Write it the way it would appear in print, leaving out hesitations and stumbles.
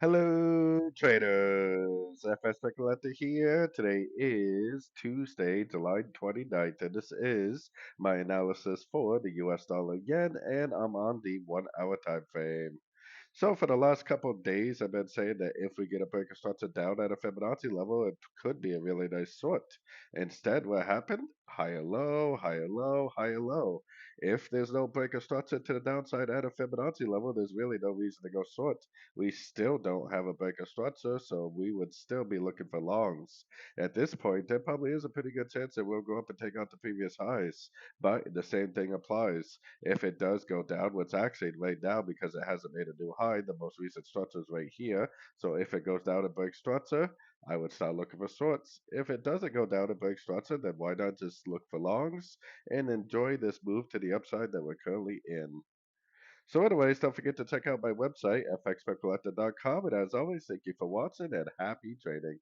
Hello, traders. FX Pip Collector here. Today is Tuesday, July 29th, and this is my analysis for the US dollar yen, and I'm on the 1 hour time frame. So for the last couple of days, I've been saying that if we get a breaker structure down at a Fibonacci level, it could be a really nice short. Instead, what happened? Higher low, higher low, higher low. If there's no breaker structure to the downside at a Fibonacci level, there's really no reason to go short. We still don't have a breaker structure, so we would still be looking for longs. At this point, there probably is a pretty good chance that we'll go up and take out the previous highs. But the same thing applies. If it does go down, what's actually right now because it hasn't made a new high, the most recent structure is right here. So if it goes down and breaks structure, I would start looking for shorts. If it doesn't go down and break structure, then why not just look for longs and enjoy this move to the upside that we're currently in. So anyways, don't forget to check out my website, fxpepcollector.com. And as always, thank you for watching and happy trading.